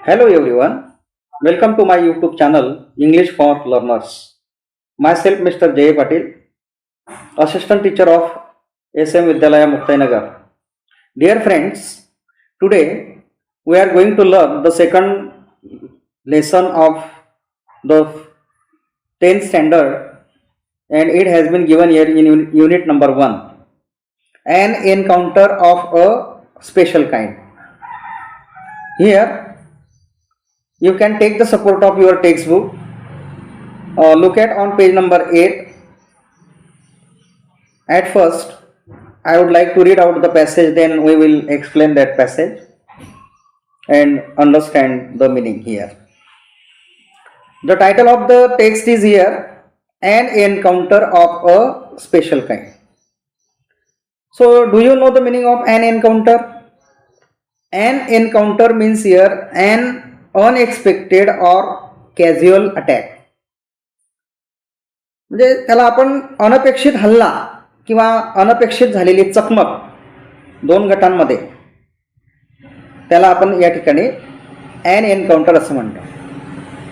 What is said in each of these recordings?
Hello everyone, welcome to my YouTube channel English for Learners. Myself Mr. Jay Patil, Assistant Teacher of SM Vidyalaya Muktinagar. Dear friends, today we are going to learn the second lesson of the 10th standard, and it has been given here in unit number 1, an encounter of a special kind. Here you can take the support of your textbook. Look at on page number 8. At first, I would like to read out the passage, then we will explain that passage and understand the meaning here. The title of the text is here, An Encounter of a Special Kind. So, do you know the meaning of an encounter? An encounter means here an unexpected or casual attack. म्हणजे त्याला आपण अनपेक्षित हल्ला किंवा अनपेक्षित झालेली चकमक दोन गटांमध्ये, त्याला आपण या ठिकाणी ॲन एन्काउंटर असं म्हणतो.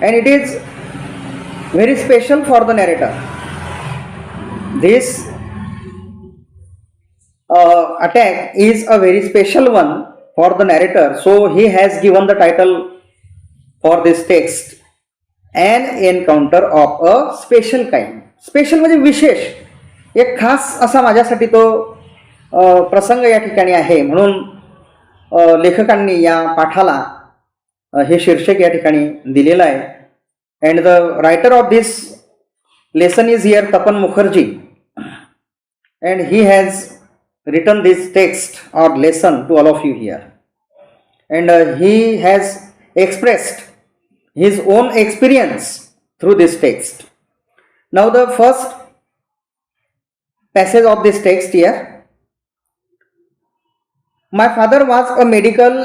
And it is very special for the narrator. This attack is a very special one for the narrator. So he has given the title for this text, an encounter of a special kind. Special म्हणजे विशेष, एक खास असा माझ्यासाठी तो प्रसंग या ठिकाणी आहे, म्हणून लेखकांनी या पाठाला हे शीर्षक या ठिकाणी दिलेलं आहे. And the writer of this lesson is here Tapan Mukherjee, and he has written this text or lesson to all of you here, and he has expressed his own experience through this text. Now the first passage of this text here. My father was a medical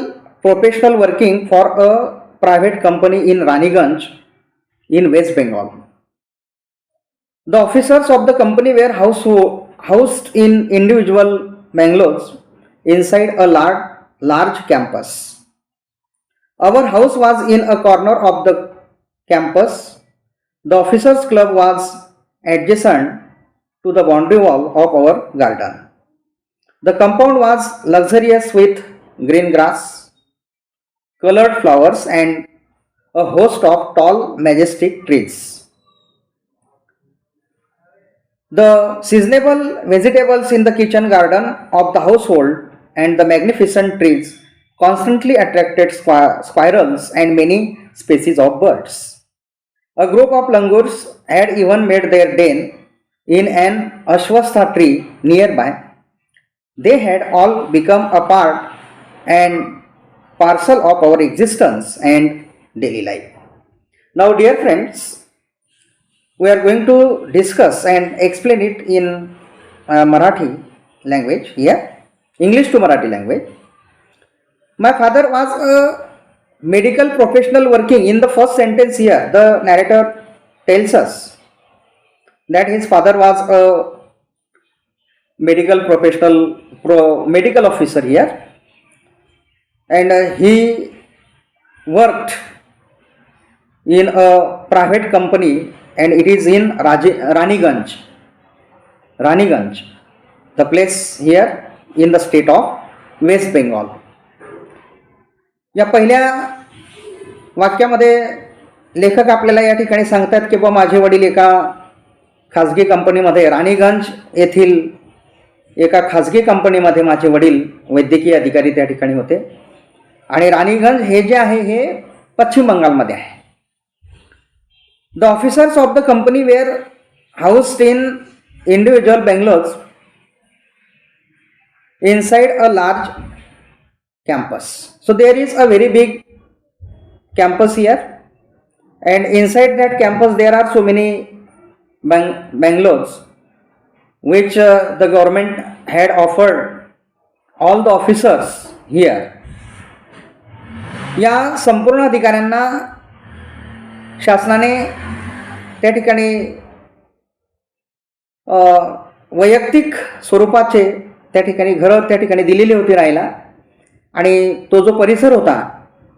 professional working for a private company in Raniganj in West Bengal. The officers of the company were housed in individual bungalows inside a large campus. Our house was in a corner of the campus. The officers' club was adjacent to the boundary wall of our garden. The compound was luxurious with green grass, colored flowers, and a host of tall, majestic trees. The seasonable vegetables in the kitchen garden of the household and the magnificent trees constantly attracted squirrels and many species of birds. A group of langurs had even made their den in an ashwastha tree nearby. They had all become a part and parcel of our existence and daily life. Now, dear friends, we are going to discuss and explain it in Marathi language here, English to Marathi language. My father was a medical professional working. In the first sentence here, the narrator tells us that his father was a medical professional, medical officer here, and he worked in a private company, and it is in Raniganj, the place here in the state of West Bengal. या पहिल्या वाक्यामध्ये लेखक आपल्याला या ठिकाणी सांगतात की माझे वडील एका खाजगी कंपनीमध्ये, राणीगंज येथील एका खाजगी कंपनीमध्ये माझे वडील वैद्यकीय अधिकारी त्या ठिकाणी होते. आणि राणीगंज हे जे आहे हे पश्चिम बंगालमध्ये आहे. The officers of the company were housed in individual bungalows inside a large campus. So there is a very big campus here, and inside that campus there are so many bungalows which the government had offered all the officers here. या संपूर्ण अधिकाऱ्यांना शासनाने त्या ठिकाणी वैयक्तिक स्वरूपाचे त्या ठिकाणी घरं त्या ठिकाणी दिलेली होती राहायला. आणि तो जो परिसर होता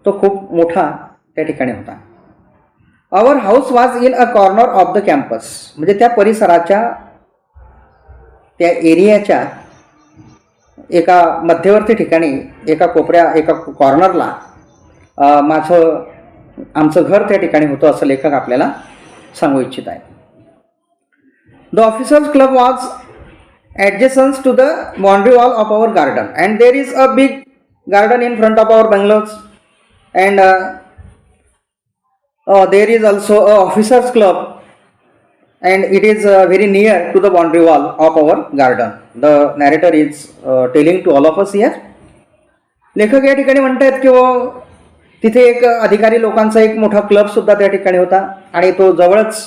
तो खूप मोठा त्या ठिकाणी होता. Our house was in a corner of the campus, म्हणजे त्या परिसराच्या त्या एरियाच्या एका मध्यवर्ती ठिकाणी एका एका कॉर्नरला आमचं घर त्या ठिकाणी होतं असं लेखक आपल्याला सांगू इच्छित आहे. The officers club was adjacent to the boundary wall of our garden, and there is a big garden in front of our bungalows, and there is also a officers club, and it is very near to the boundary wall of our garden. The narrator is telling to all of us here. लेखक या ठिकाणी म्हणतात की तिथे एक अधिकारी लोकांचा एक मोठा क्लब सुद्धा त्या ठिकाणी होता, आणि तो जवळच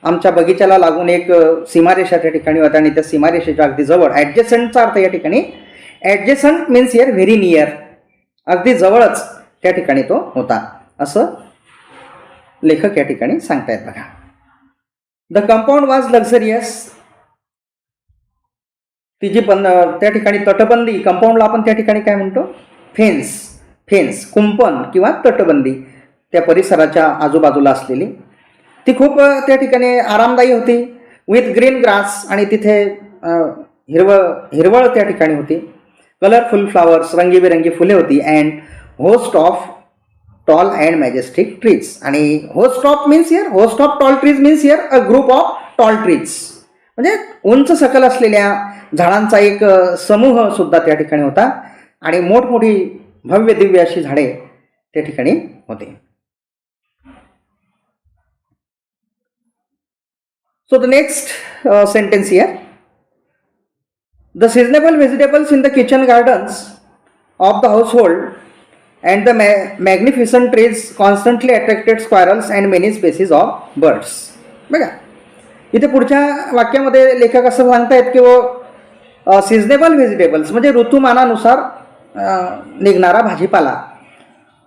आमच्या बगीच्याला लागून एक सीमारेषा त्या ठिकाणी होता, आणि त्या सीमारेषेच्या अगदी जवळ, ॲडजस्टंटचा अर्थ या ठिकाणी adjacent means here very near, अगदी जवळच त्या ठिकाणी तो होता असं लेखक या ठिकाणी सांगतायत बघा. द कंपाऊंड वॉज लक्झरियस, ती जी त्या ठिकाणी तटबंदी, कंपाऊंडला आपण त्या ठिकाणी काय म्हणतो, फेन्स कुंपण किंवा तटबंदी त्या परिसराच्या आजूबाजूला असलेली, ती खूप त्या ठिकाणी आरामदायी होती. विथ ग्रीन ग्रास, आणि तिथे हिरवळ त्या ठिकाणी होती. कलरफुल फ्लावर्स, रंगीबेरंगी फुले होती. And host of tall and majestic trees, आणि host of tall trees means here a group of tall trees, म्हणजे उंच सकल असलेल्या झाडांचा एक समूह सुद्धा त्या ठिकाणी होता, आणि मोठमोठी भव्य दिव्य अशी झाडे त्या ठिकाणी होती. So the next sentence here, the seasonable vegetables in the kitchen gardens of the household and the magnificent trees constantly attracted squirrels and many species of birds. बघा इथे पुढच्या वाक्यामध्ये लेखक असं सांगतायत की सीझनेबल व्हेजिटेबल्स म्हणजे ऋतुमानानुसार निघणारा भाजीपाला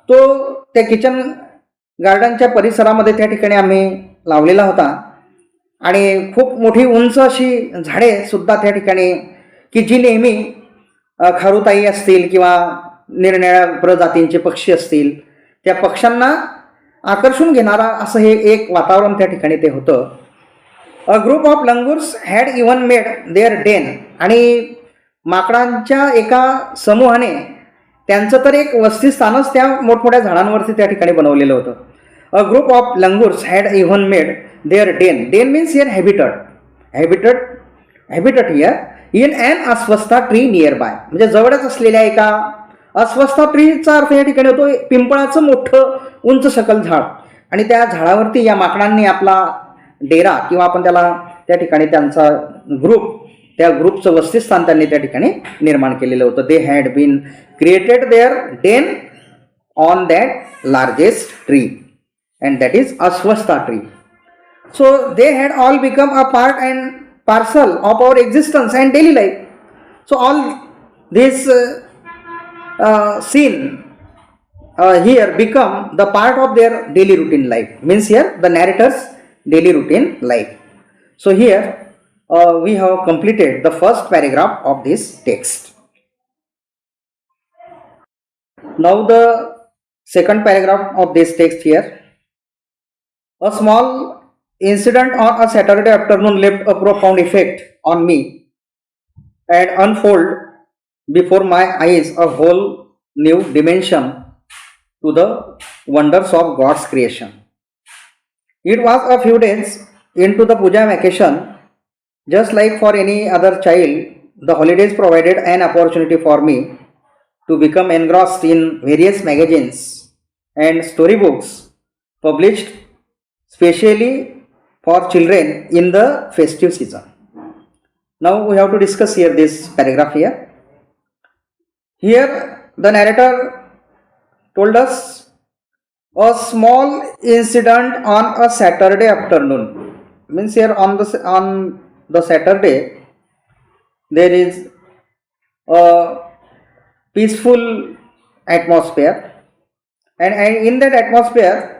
तो त्या किचन गार्डनच्या परिसरामध्ये त्या ठिकाणी आम्ही लावलेला होता, आणि खूप मोठी उंच अशी झाडे सुद्धा त्या ठिकाणी की जी नेहमी खारुताई असतील किंवा निरनिळ्या प्रजातींचे पक्षी असतील त्या पक्ष्यांना आकर्षून घेणारा असं हे एक वातावरण त्या ठिकाणी ते होतं. A group of langurs had even made their den, आणि माकडांच्या एका समूहाने त्यांचं तर एक वसतिस्थानच त्या मोठमोठ्या झाडांवरती त्या ठिकाणी बनवलेलं होतं. A group of langurs had even made their den means here habitat here in an अस्वस्था ट्री नियर बाय, म्हणजे जवळच असलेल्या एका अस्वस्था ट्रीचा अर्थ या ठिकाणी होतो पिंपळाचं मोठं उंच सकल झाड, आणि त्या झाडावरती या माकडांनी आपला डेरा किंवा आपण त्याला त्या ठिकाणी त्यांचा त्या ग्रुपचं वसतिस्थान त्यांनी त्या ठिकाणी निर्माण केलेलं होतं. They had been created their den on that largest tree, and that is अस्वस्था tree. So they had all become a part and parcel of our existence and daily life. So all this scene here become the part of their daily routine life. Means here the narrator's daily routine life. So here we have completed the first paragraph of this text. Now the second paragraph of this text here. A small incident on a Saturday afternoon left a profound effect on me and unfold before my eyes a whole new dimension to the wonders of God's creation. It was a few days into the puja vacation. Just like for any other child, the holidays provided an opportunity for me to become engrossed in various magazines and storybooks published specially for children in the festive season. Now we have to discuss here this paragraph here. Here the narrator told us a small incident on a Saturday afternoon. Means here on the Saturday there is a peaceful atmosphere, and in that atmosphere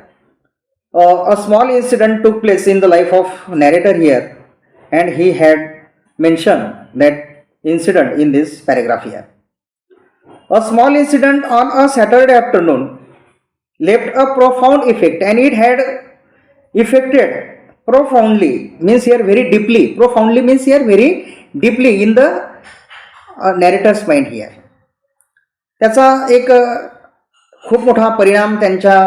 a small incident took place in the life of narrator here, and he had mentioned that incident in this paragraph here. A small incident on a Saturday afternoon left a profound effect, and it had affected profoundly, means here very deeply, profoundly means here very deeply in the narrator's mind here. त्याचा एक खूप मोठा परिणाम त्यांच्या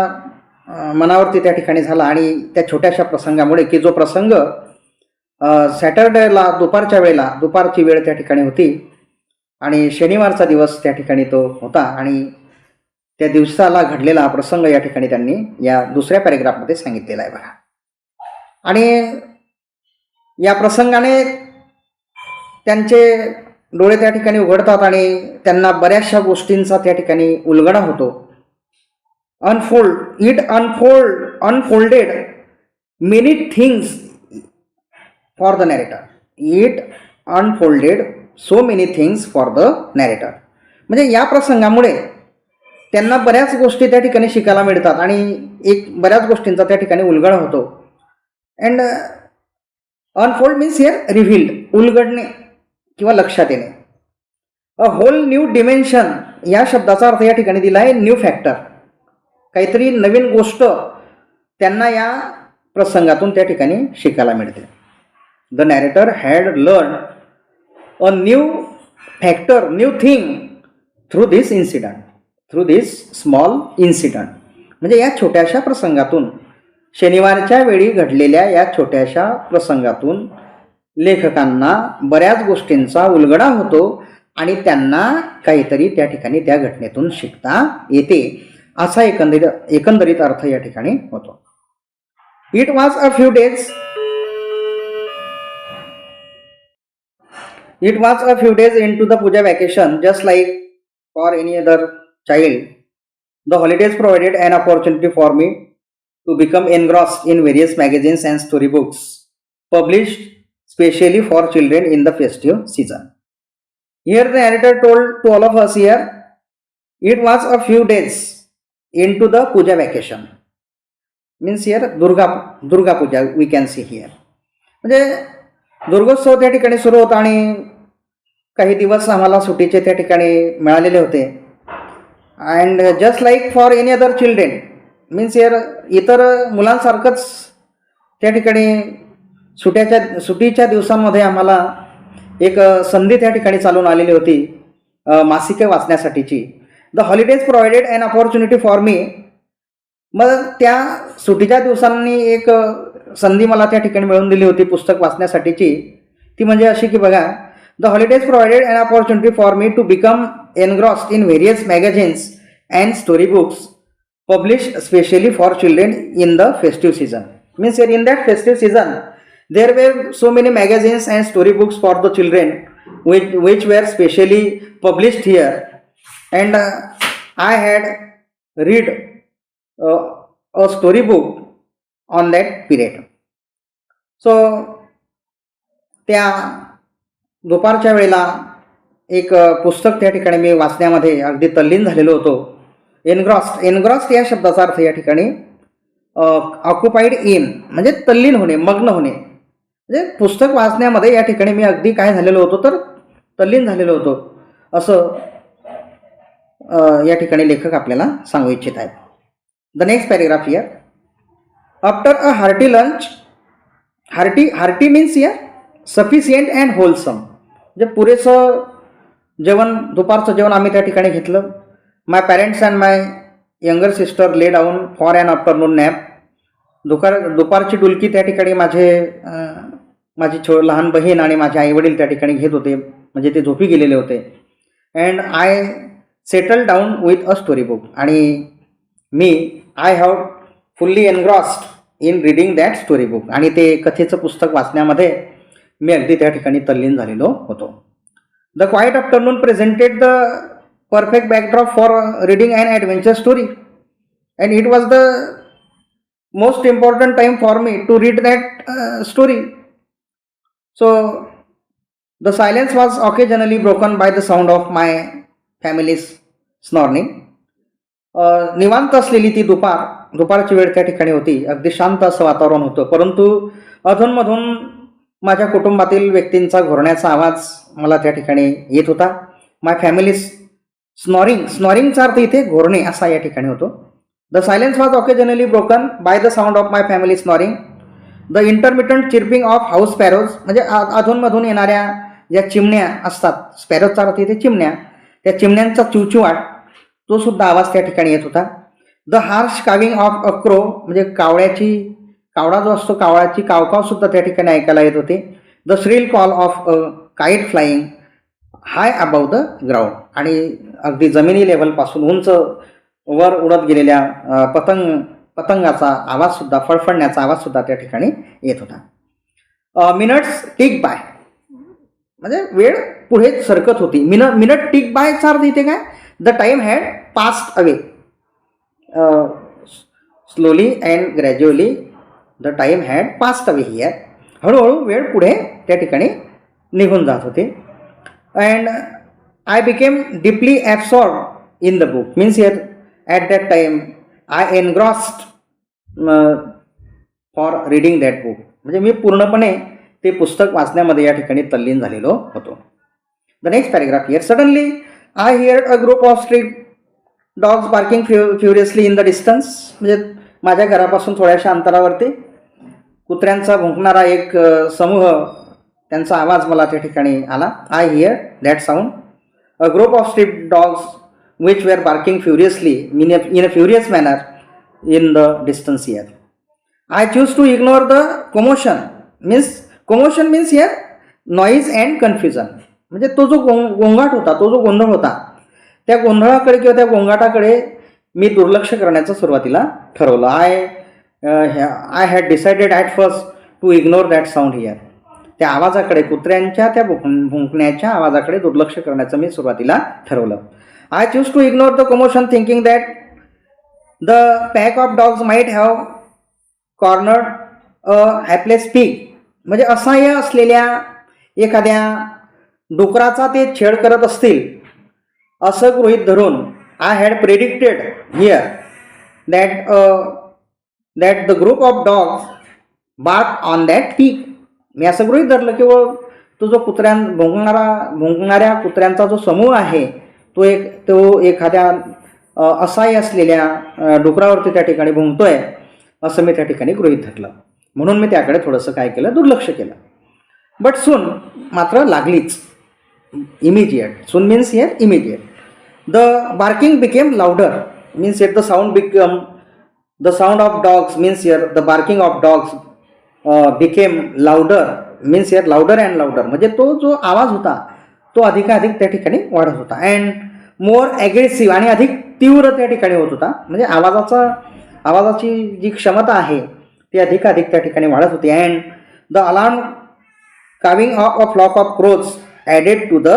मनावरती त्या ठिकाणी झाला, आणि त्या छोट्याशा प्रसंगामुळे, की जो प्रसंग सॅटर्डेला दुपारच्या वेळेला, दुपारची वेळ त्या ठिकाणी होती आणि शनिवारचा दिवस त्या ठिकाणी तो होता, आणि त्या दिवसाला घडलेला प्रसंग या ठिकाणी त्यांनी या दुसऱ्या पॅरेग्राफमध्ये सांगितलेला आहे बघा. आणि या प्रसंगाने त्यांचे डोळे त्या ठिकाणी उघडतात आणि त्यांना बऱ्याचशा गोष्टींचा त्या ठिकाणी उलगडा होतो. Unfolded many things for the narrator. It unfolded so many things for the narrator. म्हणजे या प्रसंगामुळे त्यांना बऱ्याच गोष्टी त्या ठिकाणी शिकायला मिळतात आणि बऱ्याच गोष्टींचा त्या ठिकाणी उलगडा होतो. अँड अनफोल्ड मीन्स हिअर रिव्हील्ड, उलगडणे किंवा लक्षात येणे. अ होल न्यू डिमेन्शन या शब्दाचा अर्थ या ठिकाणी दिला आहे न्यू फॅक्टर. काहीतरी नवीन गोष्ट त्यांना या प्रसंगातून त्या ठिकाणी शिकायला मिळते. The narrator had learn a new factor, new thing through this incident, through this small incident. म्हणजे या छोट्याशा प्रसंगातून, शनिवारच्या वेळी घडलेल्या या छोट्याशा प्रसंगातून लेखकांना बऱ्याच गोष्टींचा उलगडा होतो आणि त्यांना काहीतरी त्या ठिकाणी त्या घटनेतून शिकता येते, असा एकंदरीत अर्थ या ठिकाणी होतो. It was a few days into the puja vacation, just like for any other child. The holidays provided an opportunity for me to become engrossed in various magazines and storybooks published specially for children in the festive season. Here the narrator told to all of us here, it was a few days into the puja vacation. Means here Durga Puja we can see here. म्हणजे दुर्गोत्सव त्या ठिकाणी सुरू होता आणि काही दिवस आम्हाला सुट्टीचे त्या ठिकाणी मिळालेले होते. And just like for any other children means here इतर मुलांसारखंच त्या ठिकाणी सुट्टीच्या दिवसांमध्ये आम्हाला एक संधी त्या ठिकाणी चालून आलेली होती मासिके वाचण्यासाठीची. The holidays provided an opportunity for me. मग त्या सुट्टीच्या दिवसांनी एक संधी मला त्या ठिकाणी मिळवून दिली होती पुस्तक वाचण्यासाठीची. ती म्हणजे अशी की बघा, the holidays provided an opportunity for me to become engrossed in various magazines and story books published specially for children in the festive season. Means here in that festive season there were so many magazines and story books for the children which were specially published here, and I had read a story book on that period. So त्या दुपारच्या वेळेला एक पुस्तक त्या ठिकाणी मी वाचण्यामध्ये अगदी तल्लीन झालेलो होतो. एनग्रॉस्ड या शब्दाचा अर्थ या ठिकाणी ऑक्युपाईड इन म्हणजे तल्लीन होणे, मग्न होणे. म्हणजे पुस्तक वाचण्यामध्ये या ठिकाणी मी अगदी काय झालेलो होतो तर तल्लीन झालेलो होतो, असं या ठिकाणी लेखक आपल्याला सांगू इच्छित आहेत. The next paragraph here. After a hearty lunch, hearty means here sufficient and wholesome. म्हणजे पुरेसं जेवण, दुपारचं जेवण आम्ही त्या ठिकाणी घेतलं. My parents and my younger sister lay down for an afternoon nap. दुपारची डुलकी त्या ठिकाणी माझी लहान बहीण आणि माझे आईवडील त्या ठिकाणी घेत होते, म्हणजे ते झोपी गेलेले होते. And I settle down with a story book. आणि I have fully engrossed in reading that story book. आणि ते कथेचं पुस्तक वाचण्यामध्ये मी अगदी त्या ठिकाणी तल्लीन झालेलो होतो. The quiet afternoon presented the perfect backdrop for reading an adventure story, and it was the most important time for me to read that story. So the silence was occasionally broken by the sound of my family's snoring. निवांत असलेली ती दुपारची वेळ त्या ठिकाणी होती. अगदी शांत असं वातावरण होतं, परंतु अधूनमधून माझ्या कुटुंबातील व्यक्तींचा घोरण्याचा आवाज मला त्या ठिकाणी येत होता. माय फॅमिलीज स्नॉरिंगचा अर्थ इथे घोरणे असा या ठिकाणी होतो. The silence was occasionally broken by the sound of my family snoring. The intermittent chirping of house sparrows, म्हणजे अधूनमधून येणाऱ्या ज्या चिमण्या असतात, स्पॅरोजचा अर्थ इथे चिमण्या, त्या चिमण्यांचा चिवचिवाट तो सुद्धा आवाज त्या ठिकाणी येत होता. The harsh calving of a crow, म्हणजे कावडा जो असतो कावळाची कावकाव सुद्धा त्या ठिकाणी ऐकायला येत होते. The Srila call of a kite flying high above the ground, आणि अगदी जमिनी लेव्हलपासून उंच वर उडत गेलेल्या पतंगाचा आवाज सुद्धा, फडफडण्याचा आवाज सुद्धा त्या ठिकाणी येत होता. मिनट्स टिक बाय, म्हणजे वेळ पुढे सरकत होती. मिनट टिक बायचा अर्थ इथे काय, the time had passed away. Slowly and gradually the time had passed away here. हळूहळू वेळ पुढे त्या ठिकाणी निघून जात होते. And I became deeply absorb in the book, means here at that time I engrossed for reading that book, म्हणजे मी पूर्णपणे ते पुस्तक वाचण्यामध्ये या ठिकाणी तल्लीन झालेलो होतो. The next paragraph here. Suddenly I heard a group of street dogs barking furiously in the distance, म्हणजे माझ्या घरापासून थोड्याशा अंतरावरती कुत्र्यांचा भुंकणारा एक समूह, त्यांचा आवाज मला त्या ठिकाणी आला. I hear that sound. A group of street dogs which were barking furiously in a furious manner in the distance here. I choose to ignore the commotion means here noise and confusion, म्हणजे तो जो गोंगाट होता, तो जो गोंधळ होता, त्या गोंधळाकडे किंवा त्या गोंगाटाकडे मी दुर्लक्ष करण्याचं सुरुवातीला ठरवलं. I had decided at first to ignore that sound here. त्या आवाजाकडे, कुत्र्यांच्या त्या भुंकण्याच्या आवाजाकडे दुर्लक्ष करण्याचं मी सुरुवातीला ठरवलं. I choose to ignore the commotion thinking that the pack of dogs might have cornered a hapless pig, म्हणजे असहाय्य असलेल्या एखाद्या डुकराचा ते छेड करत असतील असं गृहीत धरून I had predicted here that the group of dogs bark on that pig. मी असं गृहीत धरलं की तो जो भुंकणाऱ्या कुत्र्यांचा जो समूह आहे तो एखाद्या असहाय्य असलेल्या डुकरावरती त्या ठिकाणी भुंकतोय असं मी त्या ठिकाणी गृहीत धरलं. म्हणून मी त्याकडे थोडंसं काय केलं, दुर्लक्ष केलं. बट सून, मात्र लागलीच, immediate. Soon means here immediate. The barking became louder means here the sound of dogs means here the barking of dogs became louder means here louder and louder, म्हणजे तो जो आवाज होता तो अधिकाधिक त्या ठिकाणी वाढत होता. अँड मोर ॲग्रेसिव्ह, आणि अधिक तीव्र त्या ठिकाणी होत होता. म्हणजे आवाजाची जी क्षमता आहे ती अधिकाधिक त्या ठिकाणी वाढत होती. And the alarm cawing of a flock of crows added to the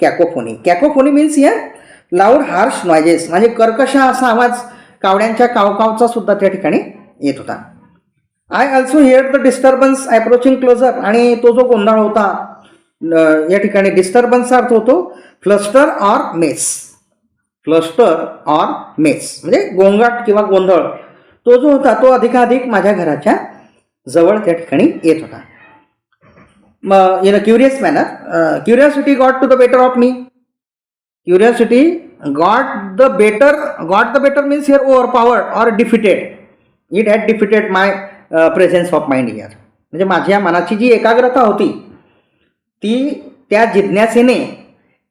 cacophony. Cacophony means here loud harsh noises, म्हणजे कर्कश असा आवाज कावड्यांच्या कावकावचा सुद्धा त्या ठिकाणी येत होता. I also hear the disturbance approaching closer, आणि तो जो गोंधळ होता या ठिकाणी डिस्टर्बन्सचा अर्थ होतो फ्लस्टर ऑर मेस. म्हणजे गोंगाट किंवा गोंधळ तो जो होता तो अधिकाधिक माझ्या घराच्या जवळ त्या ठिकाणी येत होता. In a curious manner, curiosity got to the better of me. Curiosity got the better means here overpowered or defeated. It had defeated my presence of mind here, म्हणजे माझ्या मनाची जी एकाग्रता होती ती त्या जिज्ञासेने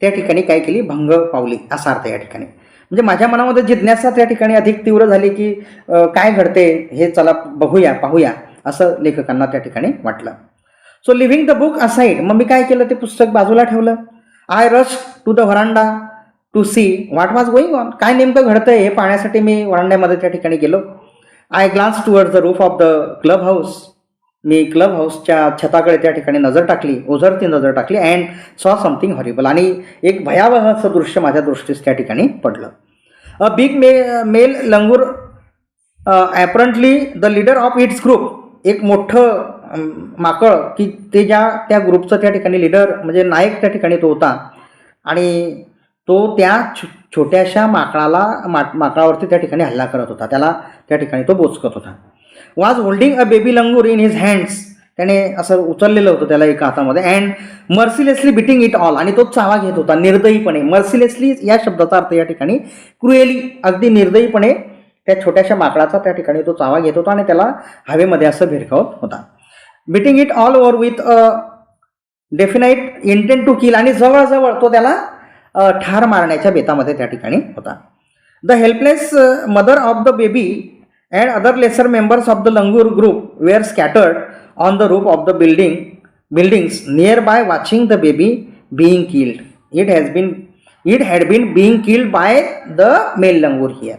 त्या ठिकाणी काय केली, भंग पावली असा अर्थ या ठिकाणी. म्हणजे माझ्या मनामध्ये जिज्ञासा त्या ठिकाणी अधिक तीव्र झाली की काय घडते हे चला पाहूया असं लेखकांना त्या ठिकाणी वाटलं. So leaving the book aside, मग मी काय केलं, ते पुस्तक बाजूला ठेवलं. I rush to the veranda to see what was going on, काय नेमकं घडतंय हे पाहण्यासाठी मी व्हरांड्यामध्ये त्या ठिकाणी गेलो. I glance towards the roof of the club house, मी क्लब हाऊसच्या छताकडे त्या ठिकाणी ओझरती नजर टाकली. अँड सॉ समथिंग हॉरिबल, आणि एक भयावह असं दृश्य माझ्या दृष्टीस त्या ठिकाणी पडलं. A big male langur apparently the leader of its group, एक मोठं माकळ की त्या ग्रुपचं त्या ठिकाणी लीडर म्हणजे नायक त्या ठिकाणी तो होता, आणि तो त्या छोट्याशा माकळावरती त्या ठिकाणी हल्ला करत होता, त्याला त्या ठिकाणी तो बोचकत होता. Was holding a baby langur in his hands, त्याने असं उचललेलं होतं त्याला एका हातामध्ये. अँड मर्सिलेसली बिटिंग इट ऑल, आणि तो चावा घेत होता निर्दयीपणे. मर्सिलेसली या शब्दाचा अर्थ या ठिकाणी क्रुएली, अगदी निर्दयीपणे त्या छोट्याशा माकडाचा त्या ठिकाणी तो चावा घेत होता आणि त्याला हवेमध्ये असं भिरकावत होता. Beating it all over with a definite intent to kill, आणि जवळजवळ तो त्याला ठार मारण्याच्या बेतामध्ये त्या ठिकाणी होता. The helpless mother of the baby and other lesser members of the langur group were scattered on the roof of the buildings nearby watching the baby being killed. It had been being killed by the male langur here.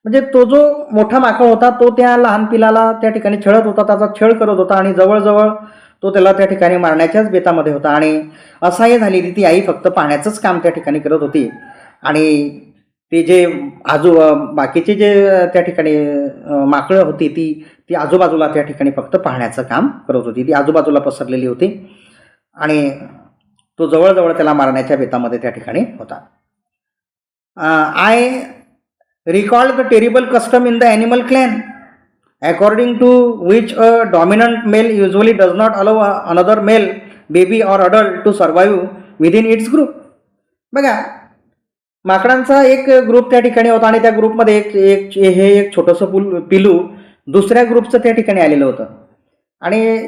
म्हणजे तो जो मोठा माकड होता तो त्या लहान पिलाला त्या ठिकाणी छळत होता, त्याचा छळ करत होता आणि जवळजवळ तो त्याला त्या ठिकाणी मारण्याच्याच बेतामध्ये होता. आणि असहाय्य झालेली ती आई फक्त पाहण्याचंच काम त्या ठिकाणी करत होती. आणि ते जे बाकीचे जे त्या ठिकाणी माकडं होती ती आजूबाजूला त्या ठिकाणी फक्त पाहण्याचं काम करत होती. ती आजूबाजूला पसरलेली होती आणि तो जवळजवळ त्याला मारण्याच्या बेतामध्ये त्या ठिकाणी होता. I recalled the terrible custom in the animal clan according to which a dominant male usually does not allow another male baby or adult to survive within its group. बघा, माकडांचा एक ग्रुप त्या ठिकाणी होता आणि त्या ग्रुपमध्ये एक छोटंसं पिलू दुसऱ्या ग्रुपचं त्या ठिकाणी आलेलं होतं. आणि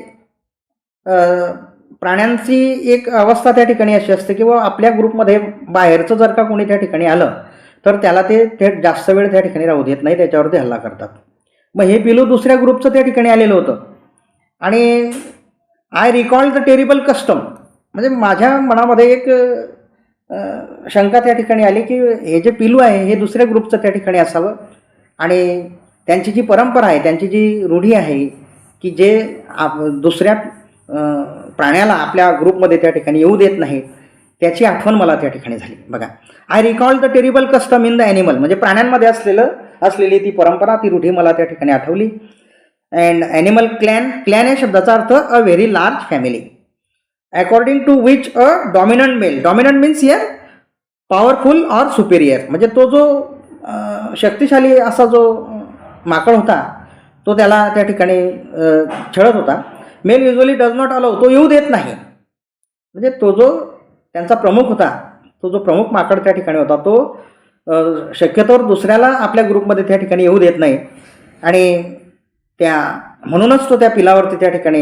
प्राण्यांची एक अवस्था त्या ठिकाणी अशी असते की आपल्या ग्रुपमध्ये बाहेरचं जर का कोणी त्या ठिकाणी आलं तर त्याला ते जास्त वेळ त्या ठिकाणी राहू देत नाही, त्याच्यावरती हल्ला करतात. मग हे पिलू दुसऱ्या ग्रुपचं त्या ठिकाणी आलेलं होतं आणि I recalled the terrible custom, म्हणजे माझ्या मनामध्ये एक शंका त्या ठिकाणी आली की हे जे पिलू आहे हे दुसऱ्या ग्रुपचं त्या ठिकाणी असावं आणि त्यांची जी परंपरा आहे, त्यांची जी रूढी आहे की जे दुसऱ्या प्राण्याला आपल्या ग्रुपमध्ये त्या ठिकाणी येऊ देत नाही, त्याची आठवण मला त्या ठिकाणी झाली. बघा, I recalled the terrible custom in the animal, म्हणजे प्राण्यांमध्ये असलेली ती परंपरा, ती रूढी मला त्या ठिकाणी आठवली. अँड ॲनिमल क्लॅन या शब्दाचा अर्थ a very large family according to which a dominant male, dominant means here powerful or superior, म्हणजे तो जो शक्तिशाली असा जो माकड होता तो त्याला त्या ठिकाणी छळत होता. Male usually does not allow, तो येऊ देत नाही, म्हणजे तो जो त्यांचा प्रमुख होता, तो जो प्रमुख माकड त्या ठिकाणी होता तो शक्यतोवर दुसऱ्याला आपल्या ग्रुपमध्ये त्या ठिकाणी येऊ देत नाही आणि म्हणूनच तो त्या पिलावरती त्या ठिकाणी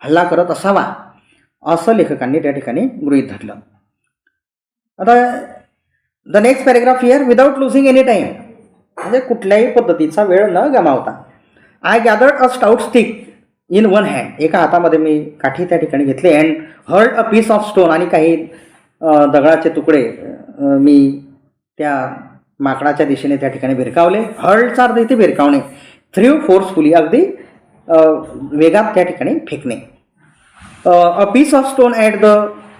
हल्ला करत असावा असं लेखकांनी त्या ठिकाणी गृहीत धरलं. आता the next paragraph here, without losing any time, म्हणजे कुठल्याही पद्धतीचा वेळ न गमावता. I gathered a stout stick in one hand, एका हातामध्ये मी काठी त्या ठिकाणी घेतली. And hurled a piece of stone, आणि काही दगडाचे तुकडे मी त्या माकडाच्या दिशेने त्या ठिकाणी भिरकावले. हर्डचा अर्थ इथे भिरकावणे, थ्रू फोर्सफुली, अगदी वेगात त्या ठिकाणी फेकणे. A piece of stone at the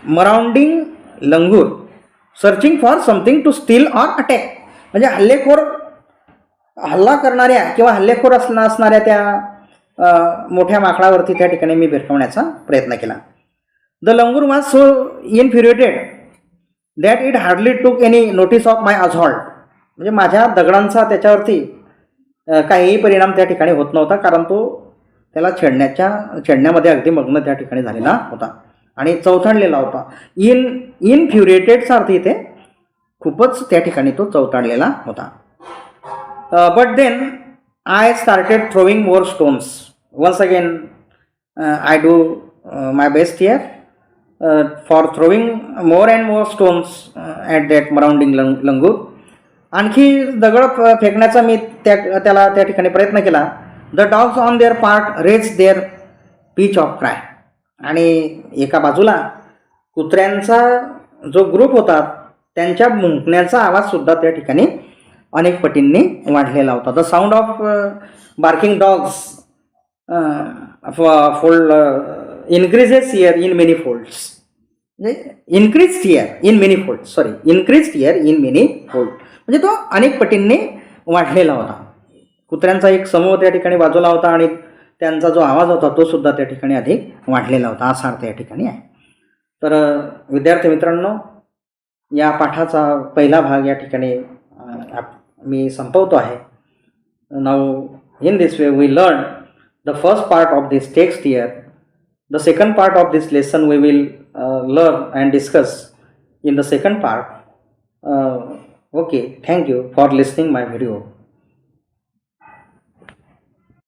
marauding langur searching for something to steal or attack, म्हणजे हल्ला करणाऱ्या किंवा हल्लेखोर असणाऱ्या त्या मोठ्या माकडावरती त्या ठिकाणी मी भिरकवण्याचा प्रयत्न केला. The langur was so infuriated that it hardly took any notice of my assault, म्हणजे माझ्या दगडांचा त्याच्यावरती काहीही परिणाम त्या ठिकाणी होत नव्हता, कारण तो त्याला छेडण्यामध्ये अगदी मग्न त्या ठिकाणी झालेला होता आणि चौथांडलेला होता. इनफ्युरिएटेडचा अर्थ इथे खूपच त्या ठिकाणी तो चौथांडलेला होता. But then I started throwing more stones. Once again, I do my best here for throwing more and more stones at that marauding langur. आणखी दगड फेकण्याचा मी त्याला त्या ठिकाणी प्रयत्न केला. The dogs on their part raised their pitch of cry. आणि एका बाजूला कुत्र्यांचा जो ग्रुप होता त्यांच्या मुंकण्याचा आवाज सुद्धा त्या ठिकाणी अनेक पटींनी वाढलेला होता. The sound of barking dogs increases here in many folds, म्हणजे increased here in many fold, म्हणजे तो अनेक पटींनी वाढलेला होता. कुत्र्यांचा एक समूह त्या ठिकाणी बाजूला होता आणि त्यांचा जो आवाज होता तो सुद्धा त्या ठिकाणी अधिक वाढलेला होता, असा अर्थ या ठिकाणी आहे. तर विद्यार्थी मित्रांनो, या पाठाचा पहिला भाग या ठिकाणी मी संपवतो आहे. Now in this way we learn the first part of this text here. The second part of this lesson we will learn and discuss in the second part. Okay, thank you for listening my video.